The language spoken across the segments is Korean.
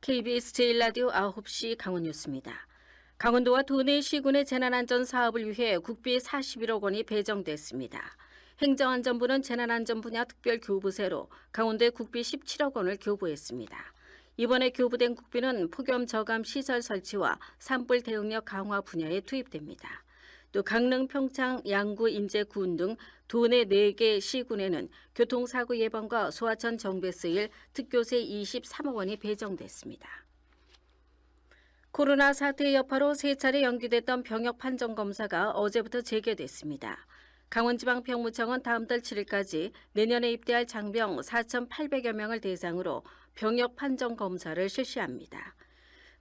KBS 제1라디오 9시 강원 뉴스입니다. 강원도와 도내 시군의 재난안전 사업을 위해 국비 41억 원이 배정됐습니다. 행정안전부는 재난안전 분야 특별교부세로 강원도에 국비 17억 원을 교부했습니다. 이번에 교부된 국비는 폭염 저감 시설 설치와 산불 대응력 강화 분야에 투입됩니다. 또 강릉, 평창, 양구, 인제, 구운 등 도내 4개 시군에는 교통사고 예방과 소하천 정비에 쓰일 특교세 23억 원이 배정됐습니다. 코로나 사태의 여파로 3차례 연기됐던 병역 판정 검사가 어제부터 재개됐습니다. 강원지방병무청은 다음 달 7일까지 내년에 입대할 장병 4,800여 명을 대상으로 병역 판정 검사를 실시합니다.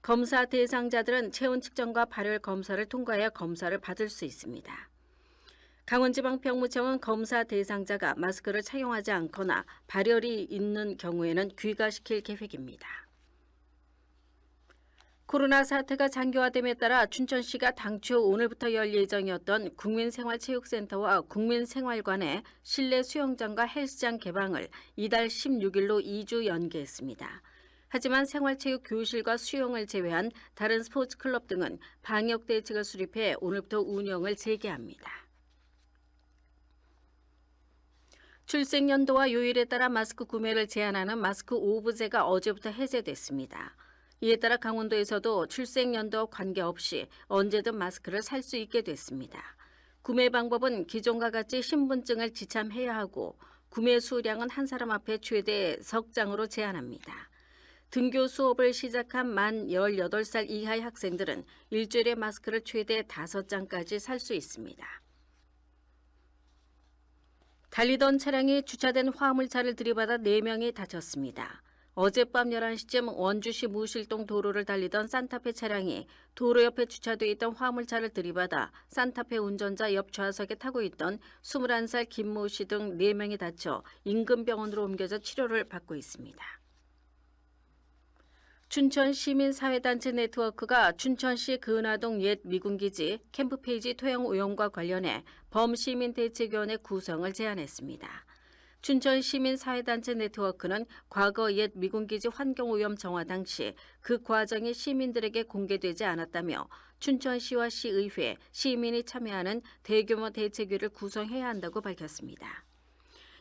검사 대상자들은 체온 측정과 발열 검사를 통과해야 검사를 받을 수 있습니다. 강원지방병무청은 검사 대상자가 마스크를 착용하지 않거나 발열이 있는 경우에는 귀가시킬 계획입니다. 코로나 사태가 장기화됨에 따라 춘천시가 당초 오늘부터 열 예정이었던 국민생활체육센터와 국민생활관의 실내 수영장과 헬스장 개방을 이달 16일로 2주 연기했습니다. 하지만 생활체육 교실과 수영을 제외한 다른 스포츠클럽 등은 방역 대책을 수립해 오늘부터 운영을 재개합니다. 출생연도와 요일에 따라 마스크 구매를 제한하는 마스크 오브제가 어제부터 해제됐습니다. 이에 따라 강원도에서도 출생연도와 관계없이 언제든 마스크를 살 수 있게 됐습니다. 구매 방법은 기존과 같이 신분증을 지참해야 하고 구매 수량은 한 사람 앞에 최대 석 장으로 제한합니다. 등교 수업을 시작한 만 18살 이하의 학생들은 일주일에 마스크를 최대 5장까지 살 수 있습니다. 달리던 차량이 주차된 화물차를 들이받아 4명이 다쳤습니다. 어젯밤 11시쯤 원주시 무실동 도로를 달리던 산타페 차량이 도로 옆에 주차되어 있던 화물차를 들이받아 산타페 운전자 옆 좌석에 타고 있던 21살 김모 씨 등 4명이 다쳐 인근 병원으로 옮겨져 치료를 받고 있습니다. 춘천시민사회단체 네트워크가 춘천시 근화동 옛 미군기지 캠프페이지 토양 오염과 관련해 범시민대책위원회 구성을 제안했습니다. 춘천시민사회단체 네트워크는 과거 옛 미군기지 환경오염 정화 당시 그 과정이 시민들에게 공개되지 않았다며 춘천시와 시의회, 시민이 참여하는 대규모 대책위를 구성해야 한다고 밝혔습니다.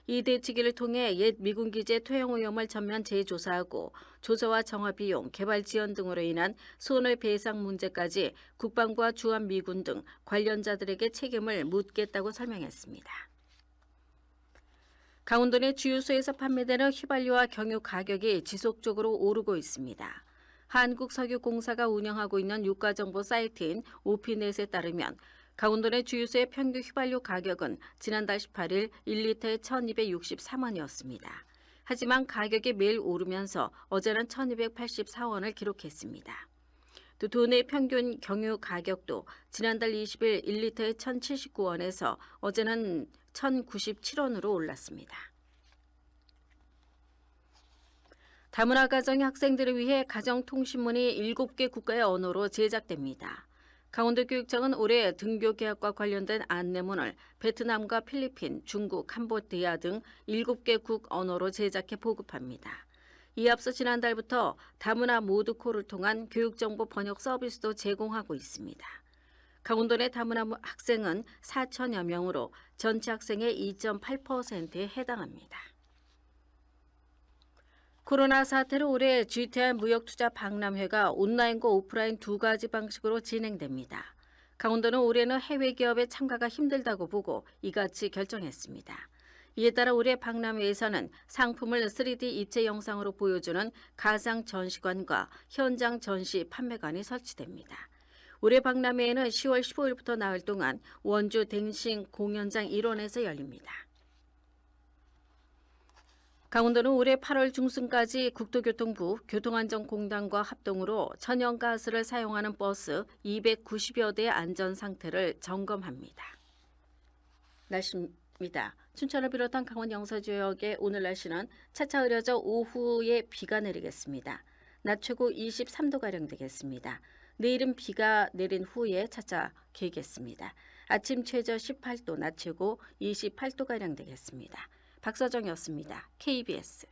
이 대책위를 통해 옛 미군기지의 토양오염을 전면 재조사하고 조사와 정화 비용, 개발 지연 등으로 인한 손해배상 문제까지 국방부와 주한미군 등 관련자들에게 책임을 묻겠다고 설명했습니다. 강원도 내 주유소에서 판매되는 휘발유와 경유 가격이 지속적으로 오르고 있습니다. 한국석유공사가 운영하고 있는 유가정보 사이트인 오피넷에 따르면 강원도 내 주유소의 평균 휘발유 가격은 지난달 18일 1리터에 1,263원이었습니다. 하지만 가격이 매일 오르면서 어제는 1,284원을 기록했습니다. 또 도내 평균 경유 가격도 지난달 20일 1리터에 1,079원에서 어제는 1,097원으로 올랐습니다. 다문화 가정의 학생들을 위해 가정통신문이 7개 국가의 언어로 제작됩니다. 강원도 교육청은 올해 등교 계약과 관련된 안내문을 베트남과 필리핀, 중국, 캄보디아 등 7개국 언어로 제작해 보급합니다. 이에 앞서 지난달부터 다문화 모드콜을 통한 교육정보 번역 서비스도 제공하고 있습니다. 강원도 내 다문화 학생은 4천여 명으로 전체 학생의 2.8%에 해당합니다. 코로나 사태로 올해 GTR 무역투자 박람회가 온라인과 오프라인 두 가지 방식으로 진행됩니다. 강원도는 올해는 해외 기업의 참가가 힘들다고 보고 이같이 결정했습니다. 이에 따라 올해 박람회에서는 상품을 3D 입체 영상으로 보여주는 가상 전시관과 현장 전시 판매관이 설치됩니다. 올해 박람회에는 10월 15일부터 나흘 동안 원주 댕싱 공연장 1원에서 열립니다. 강원도는 올해 8월 중순까지 국토교통부 교통안전공단과 합동으로 천연가스를 사용하는 버스 290여 대의 안전 상태를 점검합니다. 날씨입니다. 춘천을 비롯한 강원 영서 지역의 오늘 날씨는 차차 흐려져 오후에 비가 내리겠습니다. 낮 최고 23도가량 되겠습니다. 내일은 비가 내린 후에 차차 개겠습니다. 아침 최저 18도, 낮 최고 28도가량 되겠습니다. 박서정이었습니다. KBS